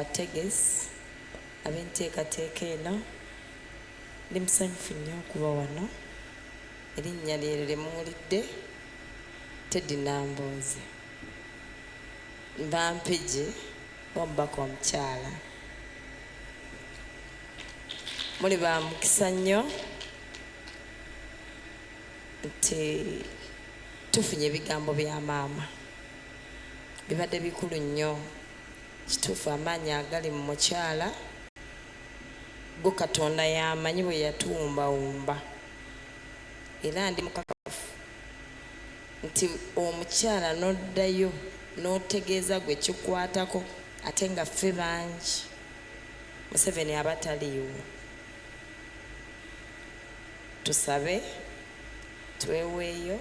abategesi ab'enteekateeka eno ndi musanyufu nnyo okuba wano. Erinnya lye muwulidde Teddy Nambooze, Mbampigi w'omubaka omukyala. Muli ba mukisa nnyo nti tufunye ebigambo bya maama, bibadde bikulu nnyo. Kituufu amaanyi agali mu mukyala go Katonda yamanyi bwe yatuwumbawumba, era ndi mukakafu nti omukyala n'oddayo n'otegeeza gwe kikwatako, ate nga ffe bangi Museveni abataliiwo. Tusabe tweweeyo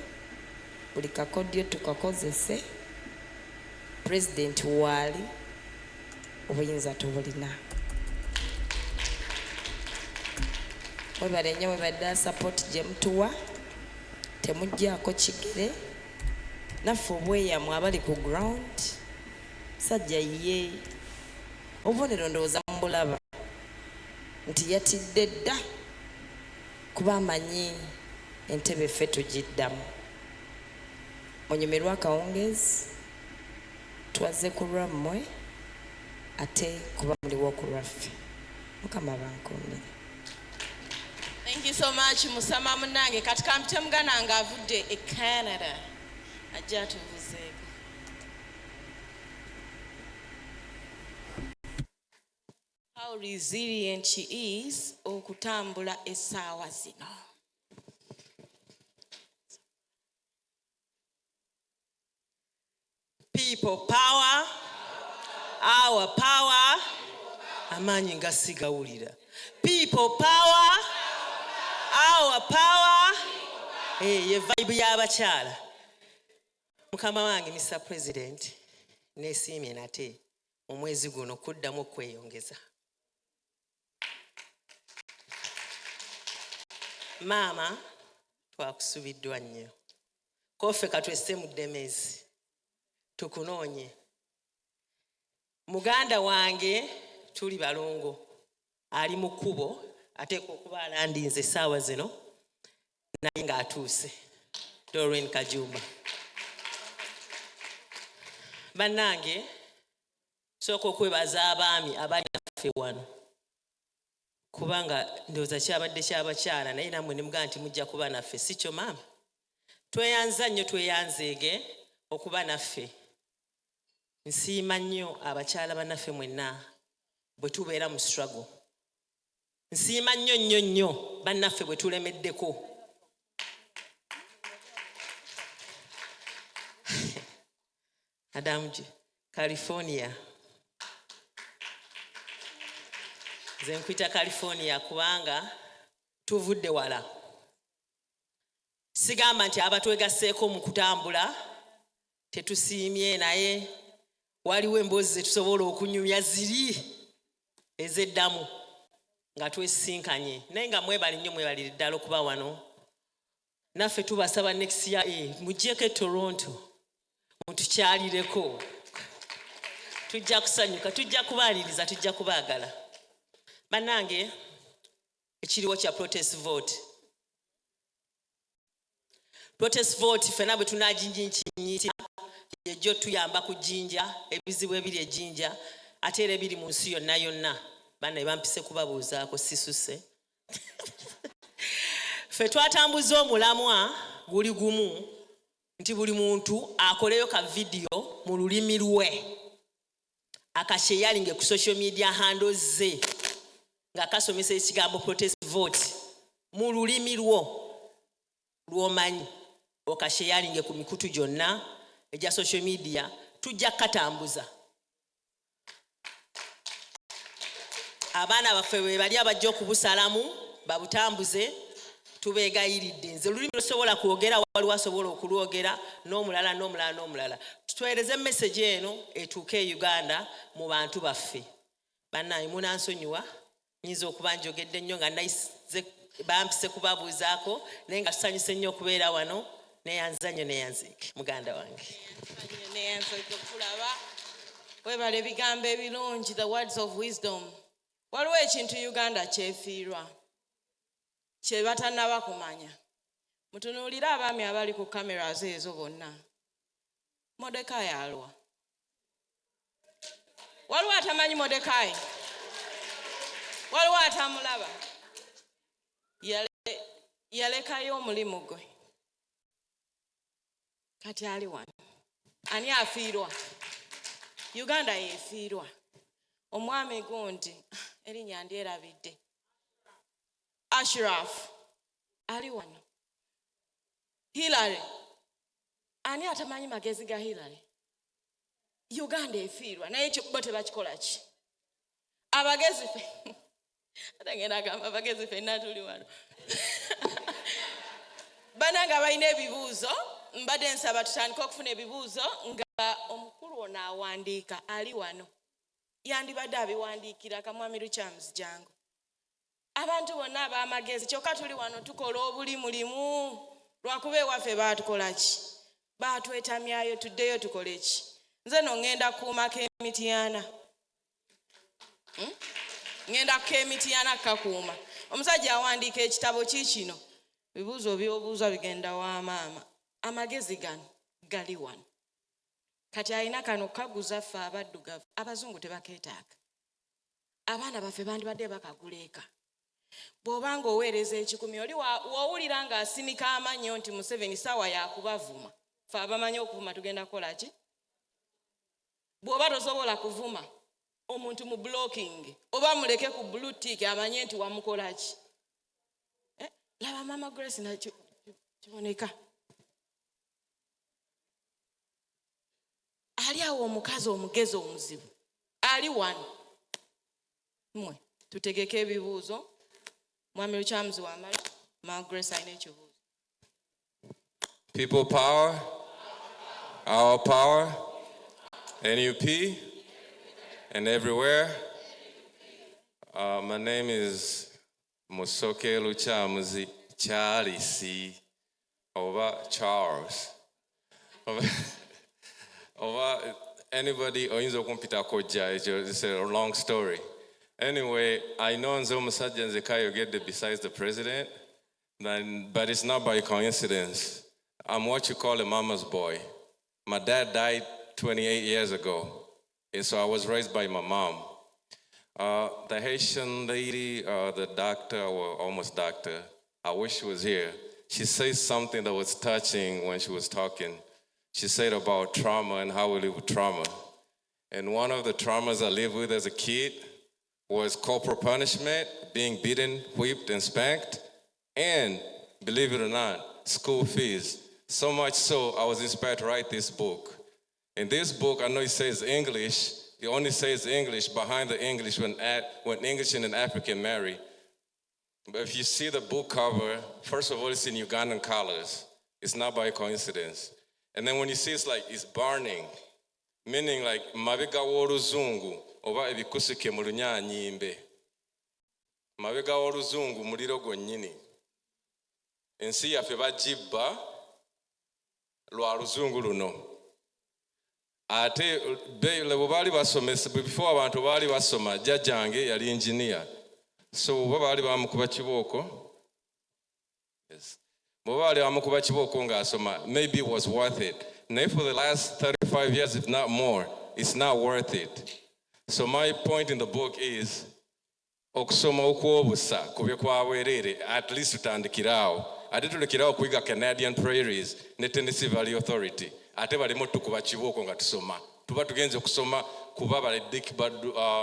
buli kakodyo tukakozese, Pulezidenti waali obuyinza tubulina. Mwebale nnyo, mwebadde support gye mutuwa, temuggyako kigere. Naffe obweyamu abali ku ground, sajja ye obubonero ndowooza mubulaba nti yatidde dda kuba amanyi entebe ffe tugiddamu. Munyumirwa akawungeezi, twaze ku lwammwe ate kuba muliwo ku lwaffe. Mukama bankuumire. Thank you so much Musama munange. Kati kampite mugana nga avudde e Canada ajja tuvuzeeko. How resilient she is okutambula essaawa zino. People power, our power, amaanyi nga sigawulira. People power, our power, ye vibe y'abakyala. Mukama wange Mr. President, neesiimye nate omwezi guno kuddamu okweyongeza. Maama, twakusubiddwa nnyo. Koffe katwesse mu Ddemezi tukunoonye. Muganda wange tuli balongo, ali mu kkubo, ateekwa okuba alandinze essaawa zino, naye ng'atuuse. Doreen Kajumba. Bannange, sooka okwebaza abaami abaali naffe wano, kubanga ndowooza kyabadde ky'abakyala naye nammwe ne mugamba nti mujja kuba naffe. Si kyo maama? Tweyanza nnyo, tweyanzeege okuba naffe. Nsiima nnyo abakyala bannaffe mwenna bwe tubeera mu struggle. Nsiima nnyo nnyo nnyo bannaffe bwe tulemeddeko. Adamji, California. Nze nkwita California kubanga tuvudde wala. Sigamba nti abatwegasseeko mu kutambula tetusiimye, naye waliwo emboozi ze tusobola okunyumya ziri ez'eddamu nga twesisinkanye. Naye nga mwebali nnyo, mwebalire ddala okuba wano. Naffe tubasaba next year muggyeko e Toronto mutukyalireko. Tujja kusanyuka, tujja kubaaniriza, tujja kubaagala. Bannange, ekiriwo kya protest vote. Protest vote ffenna bwe tunaginyiikinyitira ejjo tuyamba kujinja ebizibu ebiri ejjinja ate era ebiri mu nsi yonna yonna. Bannaye bampise kubabuuzaako sisuse. Ffe twatambuza omulamwa guli gumu nti buli muntu akoleyo ka vidiyo mu lulimi lwe, akasheyalinge ku social media handles ze nga kasomesa ekigambo protest vote mu lulimi lw'omanyi, okasheyalinge ku mikutu gyonna egya social media. Tujja katambuza. Abaana baffe bwe bali abajja okubusalamu babutambuze, tubeegayiridde. Nze olulimi lusobola kwogera, waliwo asobola okulwogera, n'omulala. Tutuweereze message eno etuuke e Uganda mu bantu baffe. Bannaye munansonyiwa, nyinza okuba njogedde nnyo nga nayize bampise kubabuuzaako, naye nga tusanyuse nnyo okubeera wano. Neyanza nnyo, neyanziike muganda wange. Webale ebigambo ebirungi, the words of wisdom. Waliwo ekintu Uganda kyefiirwa kye batannaba kumanya. Mutunuulire abaami abali ku cameras ezo bonna. Mordekai alwa. Waliwo atamanyi Mordekai? Waliwo atamulaba? Yalekayo omulimu gwe. Kati ali wano. Ani afiirwa? Uganda yefiirwa. Omwami gundi erinnya ndyerabidde. Ashraf ali wano. Hillary. Ani atamanyi magezi ga Hillary? Uganda efiirwa naye bo tebakikola ki? Abagezi fe. Atangenda agamba abagezi fe natuli wano. Bananga balina ebibuuzo, mbadde nsaba tutandika okufuna ebibuuzo nga omukulu ono awandiika ali wano. Yandibadde abiwandiikira Kamwami Lukyams jangu. Abantu bonna ab'amagezi kyokka tuli wano tukola obuli mulimu lwakuba ewaffe baatukola ki? Baatwetamyayo tuddeyo tukole ki? Nze no ngenda kuumako emitiyaana. Ngenda k'emitiyaana kakuuma. Omusajja awandiika ekitabo kino. Bibuuzo by'obuuza bigenda wa maama. Amagezi gano gali wano. Kati alina kano kaguza ffe abaddugavu. Abazungu tebakeetaaga. Abaana baffe bandibadde bakagula eka. Bw'obanga oweereza ekikumi oli wawulira ng'asinika amannyo nti Museveni ssaawa yakubavuma. Ffe abamanyi okuvuma tugenda kukola ki? Bw'oba tosobola kuvuma omuntu mu blocking oba muleke ku blue tick amanye nti wamukola ki? Laba Mama Grace na kiboneka. Ali awo omukazi omugezi omuzibu. Ali wano. Mmwe tutegeke ebibuuzo. Mwami Lukyams wamala. Mama Grace ayina ekibuuzo. People power, our power, NUP, and everywhere. My name is Musoke Lukyams Charles over Charles. Over anybody oyinza okumpita kojja, it's a long story. Anyway, I know nze omusajja nze kayogedde besides the president, but it's not by coincidence. I'm what you call a mama's boy. My dad died 28 years ago, and so I was raised by my mom. The Haitian lady, the doctor, or almost doctor, I wish she was here. She said something that was touching when she was talking. She said about trauma and how we live with trauma. And one of the traumas I lived with as a kid was corporal punishment, being beaten, whipped, and spanked, and, believe it or not, school fees. So much so, I was inspired to write this book. In this book, I know it says English. It only says English behind the English when English and an African marry. But if you see the book cover, first of all, it's in Ugandan colors. It's not by coincidence. And then when you see it's burning, meaning like mabega w'oluzungu oba ebikusike mu lunyaanyimbe. Mabega w'oluzungu muliro gwennyini. Ensi yaffe bagibba lwa luzungu luno. Ate bwe baali basomesa, before abantu baali basoma, jjajjange yali engineer. So bwe baali bamukuba kibooko. Yes. Bwe baali bamukuba kibooko ng'asoma, maybe it was worth it. Naye for the last 35 years, if not more, it's not worth it. So my point in the book is, okusoma okwobusa kubye kwa bwerere, at least tutandikiraawo. Ate tulekiraawo kuyiga Canadian Prairies ne Tennessee Valley Authority. Ate balimo tukuba kibooko nga tusoma. Tuba tugenze okusoma kuba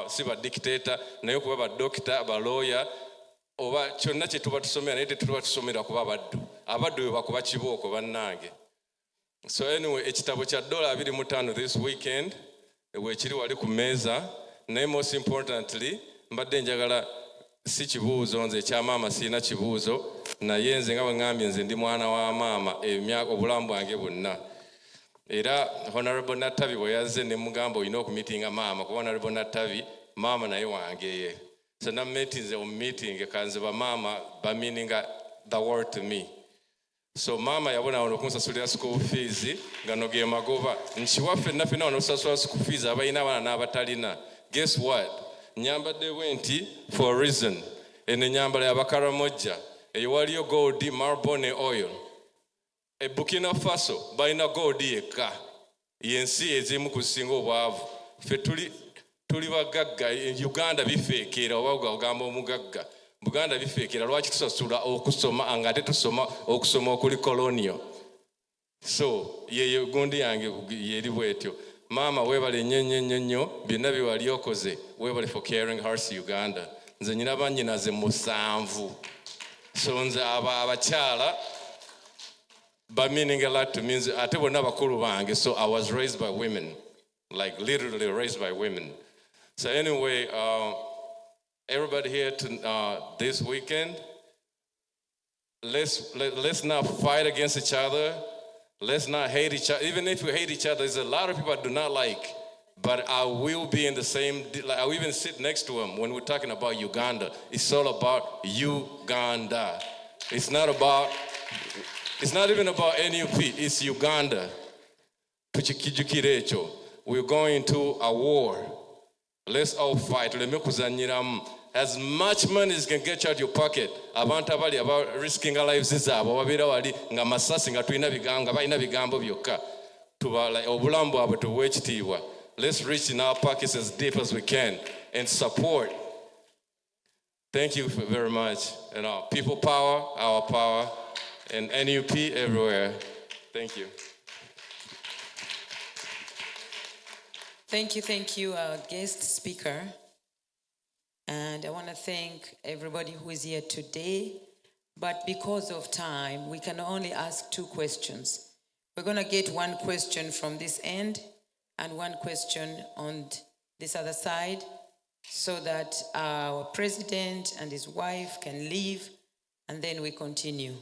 si ba dictator, naye kuba ba doctor, ba lawyer, oba kyonna kye tuba tusomera naye tetuba tusomera kuba baddu. Abaddu be bakuba kibooko bannange. So anyway, ekitabo kya $25 this weekend, weekiri wali ku meeza, naye most importantly, mbadde njagala si kibuuzo, nze kya maama sirina kibuuzo, naye nze nga bwe ngambye nze ndi mwana wa maama emyaka obulamu bwange bwonna. Era Honorable Natavi bwe yazze ne mugamba olina okumitinga maama, kuba Honorable Natavi maama naye wangeeye. So na meetinze omu meeting kanze ba maama ba meaninga the word to me. So mama yabona wano kunsasulira school fees ngano ge magoba nchiwaffe naffe wano kusasula school fees abalina abaana n'abatalina. Guess what? Nyambadde wenti for a reason. Eno nyambala y'Abakaramojja eyo waliyo gold, marble ne oil. E Burkina Faso balina gold yekka. Yensi ezimu kusinga obwavu. Ffe tuli bagagga. Uganda bifeekera oba ogamba omugagga. Buganda bifeekera lwaki tusasula okusoma nga tetusoma okusoma okuli colonial. So yeyo gundi yange yeri bwetyo. Mama webale nnyo byonna bye wali okoze. Webale for caring hearts Uganda. Nze nyina bannyinaze musanvu. So nze abakyala meaning a lot to me. Ate bonna bakulu bange. So I was raised by women. Like literally raised by women. So anyway, everybody here this weekend, let's not fight against each other. Let's not hate each other. Even if we hate each other, there's a lot of people I do not like. But I will be in the same, like I will even sit next to them when we're talking about Uganda. It's all about Uganda. It's not even about NUP, it's Uganda. We're going to a war. Let's all fight. As much money as can get you out of your pocket. Abantu abali about risking our lives zaabwe babeera wali nga masasi nga tulina bigambo balina bigambo byokka. Obulamu bwabwe tubuwe ekitiibwa. Let's reach in our pockets as deep as we can and support. Thank you very much. And people power, our power, and NUP everywhere. Thank you. Thank you, our guest speaker. And I want to thank everybody who is here today. But because of time, we can only ask 2 questions. We're going to get 1 question from this end and 1 question on this other side so that our president and his wife can leave and then we continue.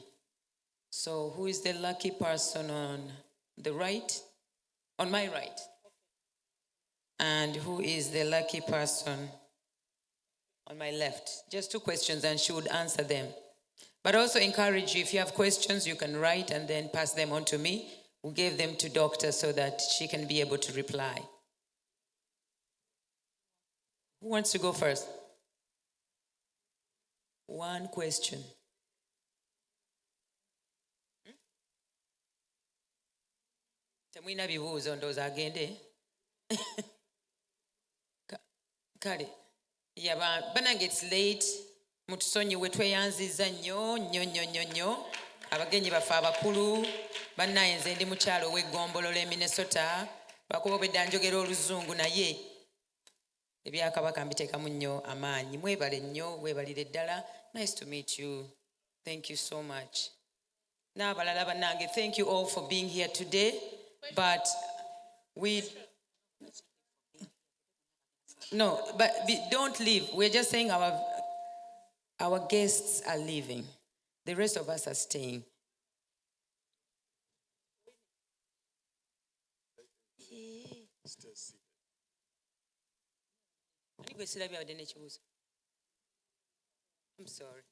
So who is the lucky person on the right? On my right. And who is the lucky person on my left? Just 2 questions and she would answer them. But also encourage you, if you have questions, you can write and then pass them on to me. We'll give them to Doctor so that she can be able to reply. Who wants to go first? 1 question. Temwina bibuuzo ndowooza agende. Kale, banange it's late. Mutusonyiwe tweyanziza nnyo. Abagenyi baffe abakulu. Bannaye nze ndi mukyalo w'eggombolola e Minnesota. Bakuba bedda njogera Oluzungu naye. Ebyakabaka mbiteekamu nnyo amaanyi. Mwebale nnyo, weebalire ddala. Nice to meet you. Thank you so much. N'abalala bannange, thank you all for being here today. But don't leave. We're just saying our guests are leaving. The rest of us are staying. I'm sorry.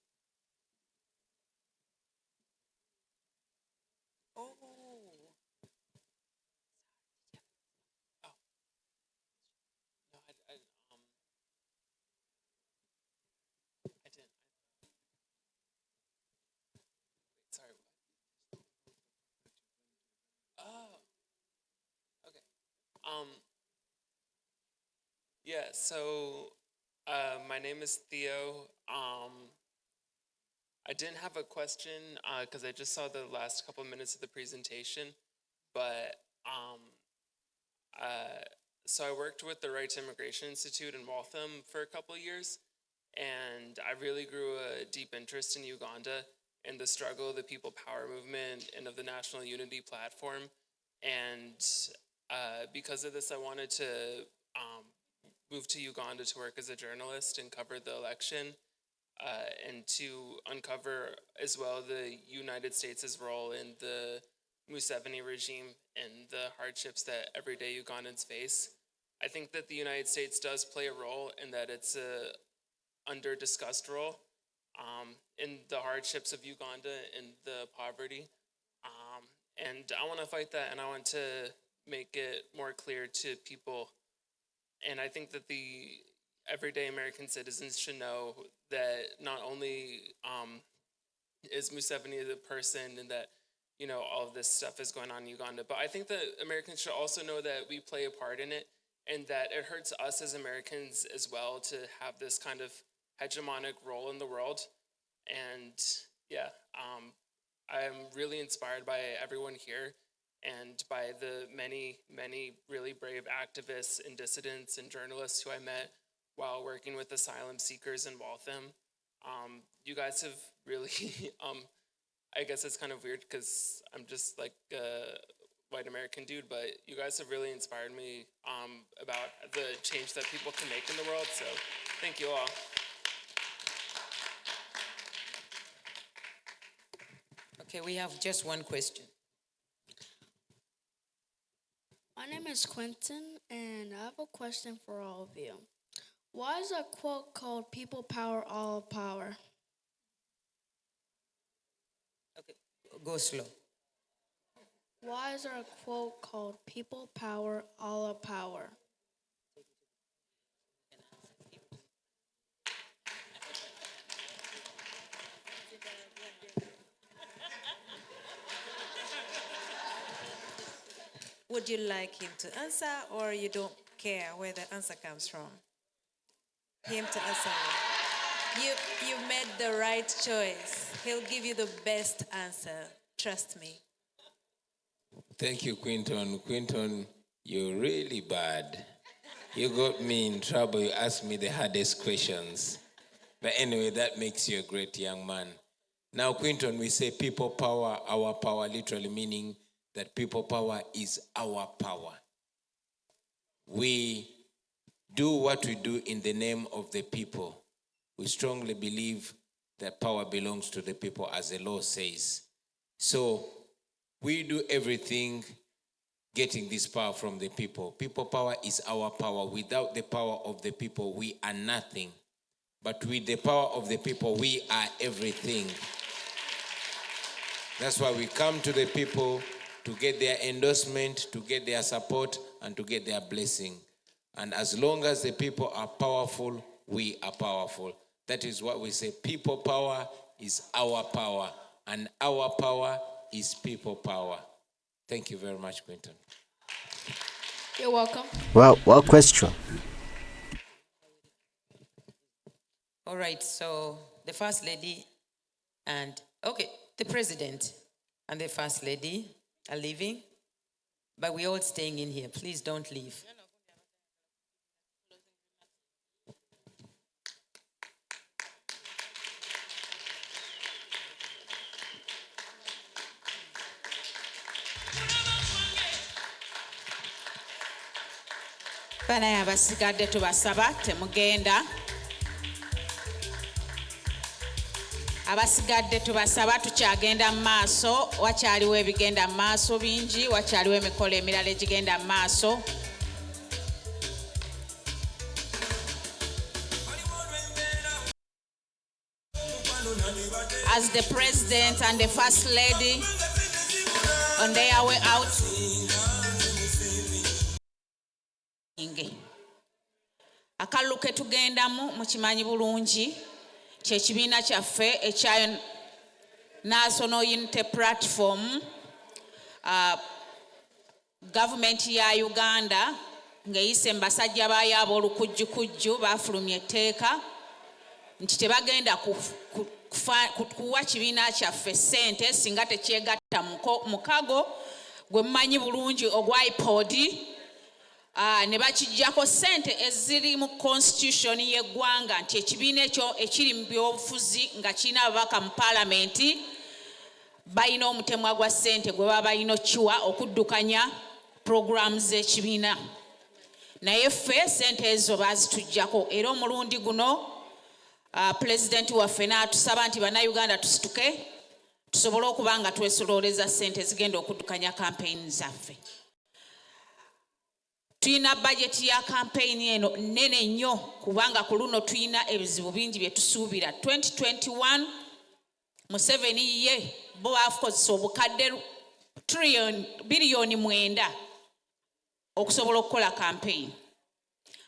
Yeah, so my name is Theo. I didn't have a question because I just saw the last couple of minutes of the presentation, but so I worked with the Right to Immigration Institute in Waltham for a couple of years, and I really grew a deep interest in Uganda and the struggle of the People Power movement and of the National Unity Platform. And because of this, I wanted to move to Uganda to work as a journalist and cover the election and to uncover as well the United States' role in the Museveni regime and the hardships that everyday Ugandans face. I think that the United States does play a role in that it's a under-discussed role in the hardships of Uganda and the poverty. And I want to fight that, and I want to make it more clear to people. And I think that the everyday American citizens should know that not only is Museveni the person and that, you know, all of this stuff is going on in Uganda, but I think that Americans should also know that we play a part in it and that it hurts us as Americans as well to have this kind of hegemonic role in the world. And yeah, I'm really inspired by everyone here and by the many, many really brave activists and dissidents and journalists who I met while working with asylum seekers in Waltham. You guys have really, I guess it's kind of weird because I'm just like a white American dude, but you guys have really inspired me about the change that people can make in the world. So thank you all. Okay, we have just one question. My name is Quentin, and I have a question for all of you. Why is a quote called "People Power, All Power"? Okay, go slow. Why is there a quote called "People Power, All Power"? Would you like him to answer, or you don't care where the answer comes from? Him to answer. You made the right choice. He'll give you the best answer. Trust me. Thank you, Quinton. Quinton, you're really bad. You got me in trouble. You asked me the hardest questions. But anyway, that makes you a great young man. Now, Quinton, we say people power, our power, literally meaning that people power is our power. We do what we do in the name of the people. We strongly believe that power belongs to the people, as the law says. So we do everything getting this power from the people. People power is our power. Without the power of the people, we are nothing. But with the power of the people, we are everything. That's why we come to the people to get their endorsement, to get their support, and to get their blessing. And as long as the people are powerful, we are powerful. That is what we say. People power is our power, and our power is people power. Thank you very much, Quinton. You're welcome. Well, question. All right, so the First Lady and, okay, the President and the First Lady are leaving, but we're all staying in here. Please don't leave. Bana abasigadde tubasaba temugenda. Abasigadde tubasaba tukyagenda mu maaso, wakyaliwo ebigenda mu maaso bingi, wakyaliwo emikolo emirala egigenda mu maaso. As the President and the First Lady on their way out, akalulu ke tugendamu mukimanyi bulungi kyekibiina kyaffe ekya National Unity Platform, gavumenti ya Uganda ng'eyise mu basajja baayo ab'olukujjukujju baafulumya etteeka nti tebagenda kuwa kibiina kyaffe ssente singa tekyegatta mukago gwe mumanyi bulungi ogwa IPOD. Ne bakijjako ssente eziri mu constitution y'eggwanga nti ekibiina ekyo ekiri mu byobufuzi nga kirina ababaka mu paalamenti balina omutemwa gwa ssente gwe baba balina okkiwa okuddukanya programs z'ekibiina. Naye ffe ssente ezo baazitujjako era omulundi guno pulezidenti waffe n'atusaba nti bannayuganda tusituke tusobole okuba nga twesolooleza ssente zigenda okuddukanya kampeyini zaffe. Tuyina bajeti ya kampeyini eno nene nnyo kubanga ku luno tuyina ebizibu bingi bye tusuubira. 2021 Museveni ye bo baakozesa obukadde biliyoni 9 okusobola okukola campaign.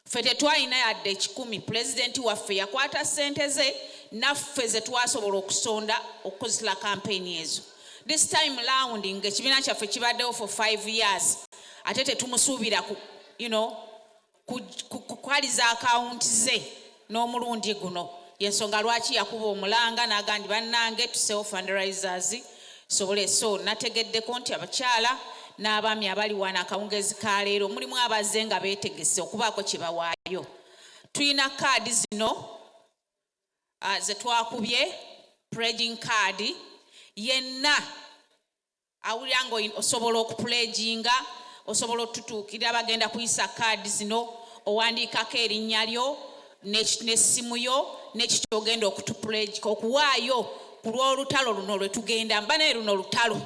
Ffe tetwalina yadde 10. Pulezidenti waffe yakwata ssente ze naffe ze twasobola okusonda okukozesa campaign ezo. This time round ng'ekibiina kyaffe kibaddewo for 5 years ate tetumusuubira kukwaliza akawunti ze n'omulundi guno. Yensonga lwaki yakuba omulanga n'agandi bannange tusewo fundraisers sobole. So nategeddeko nti abakyala n'abaami abali wana akawungezi ka leero mulimu abazze nga beetegese okubaako kye bawaayo. Tulina kaadi zino ze twakubye, pledging card. Yenna awulira nga osobola okupledginga, osobola otutuukira bagenda kuyisa kaadi zino, owandiikako erinnya lyo n'essimu yo n'ekikyogenda okutupledge okuwaayo ku lw'olutalo luno lwe tugenda. Mba naye luno lutalo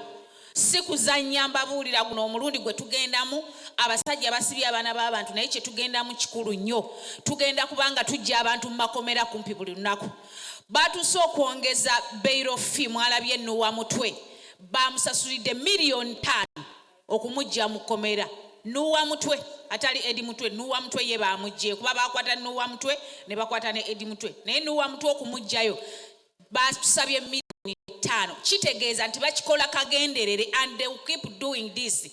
si kuzannya, mbabuulira guno omulundi gwe tugendamu abasajja basibye abaana b'abantu, naye kye tugendamu kikulu nnyo. Tugenda kubanga tujja abantu mu makomera kumpi buli lunaku. Baatuse okwongeza bail fee, mwalabye Nuwa Mutwe bamusasulidde miliyoni 5 okumujja mu komera. Nuwa Mutwe atali Edi Mutwe, Nuwa Mutwe ye bamujje kuba bakwata Nuwa Mutwe ne bakwata ne Edi Mutwe, naye Nuwa Mutwe okumujjayo basabye miliyoni 5. Kitegeeza nti bakikola kagenderere, and they will keep doing this.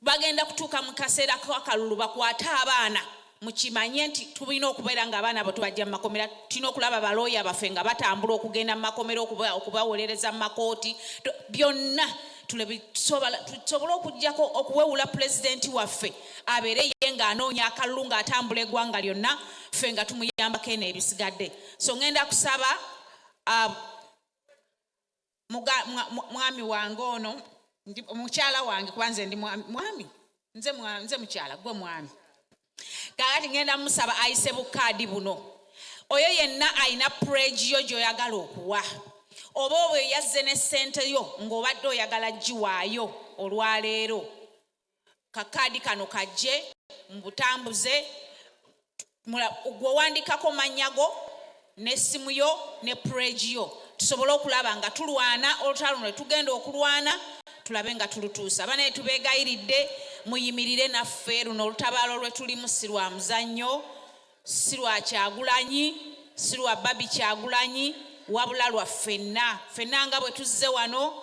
Bagenda kutuuka mu kaseera kakalulu bakwata abaana. Mukimanye nti tulina okubeera nga abaana abo tubajja mu makomera. Tulina okulaba balooya baffe nga batambula okugenda mu makomera okubawolereza mu makooti. Byonna tusobola okujjako okuwewula pulezidenti waffe abeere ye ng'anoonya akalulu ng'atambula eggwanga lyonna, ffe nga tumuyambako eno ebisigadde. So ngenda kusaba mwami wange ono, mukyala wange kwanze ndi mwami, nze mukyala gwe mwami. Kakati ngenda musaba ayise bukaadi buno. Oyo yenna ayina pledge yo gy'oyagala okuwa. Oba oba yazze ne ssente yo ng'obadde oyagala giwaayo olwaleero. Kakaadi kano kajje mubutambuze, gwe wandikako manyago n'essimu yo ne pledge yo. Tusobole okulaba nga tulwana olutalo lwe tugenda okulwana, tulabe nga tulutuusa. Banaye tubeegayiridde muyimirire naffe. Luno olutabaalo lwe tulimu si lwa muzannyo, si lwa Kyagulanyi, si lwa Babi Kyagulanyi, wabula lwa ffenna. Ffenna nga bwe tuzze wano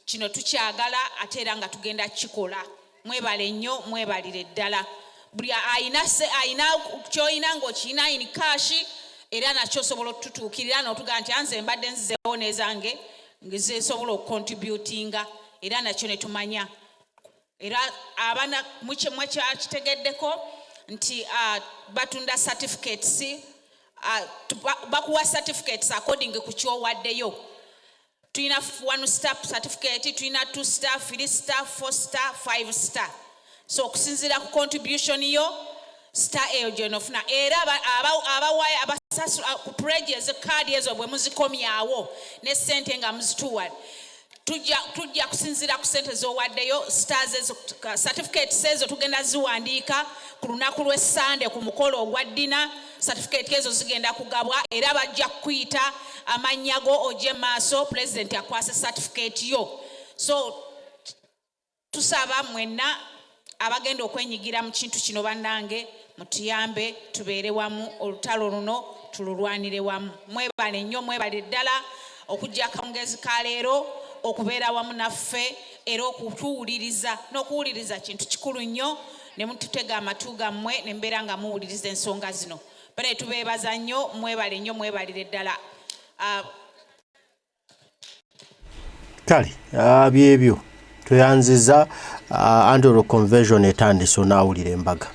kino tukyagala ate era nga tugenda kikola. Mwebale nnyo, mwebalire ddala. Buli ayina ky'oyina ng'okiyina in cash era nakyo osobola otutuukirira n'otugaa nti anze mbadde nzizeewo n'ezange ngezesobola okukontributinga era nakyo ne tumanya. Era abaana mwe kyakitegeddeko nti batunda certificates, bakuwa certificates according ku kyowaddeyo. Tulina 1 star certificate, tulina 2 star, 3 star, 4 star, 5 star. So okusinziira ku contribution yo star eyo gyenofuna. Era abawaayo abasasula ku pledges kaadi ezo bwe muzikomyawo ne ssente nga muzituwa, tujja kusinziira ku ssente z'owaddeyo. Stars ezo certificates ezo tugenda ziwandiika ku lunaku lw'Essande ku mukolo ogwa ddina. Certificate ezo zigenda kugabwa era bajja kuyita amanyago ojje maaso pulezidenti akwase certificate yo. So tusaba mwenna abagenda okwenyigira mu kintu kino bannange mutuyambe tubeere wamu, olutalo luno tululwanire wamu. Mwebale nnyo, mwebale ddala okujja akawungezi ka leero okubeera wamu naffe era okutuwuliriza. N'okuwuliriza kintu kikulu nnyo, ne mututega amatu gammwe ne mbeera nga muwuliriza ensonga zino. Bale tubeebaza nnyo, mwebale nnyo, mwebalire ddala. Kale byebyo tweyanziza anti olwo convention etandise onaawulira embaga.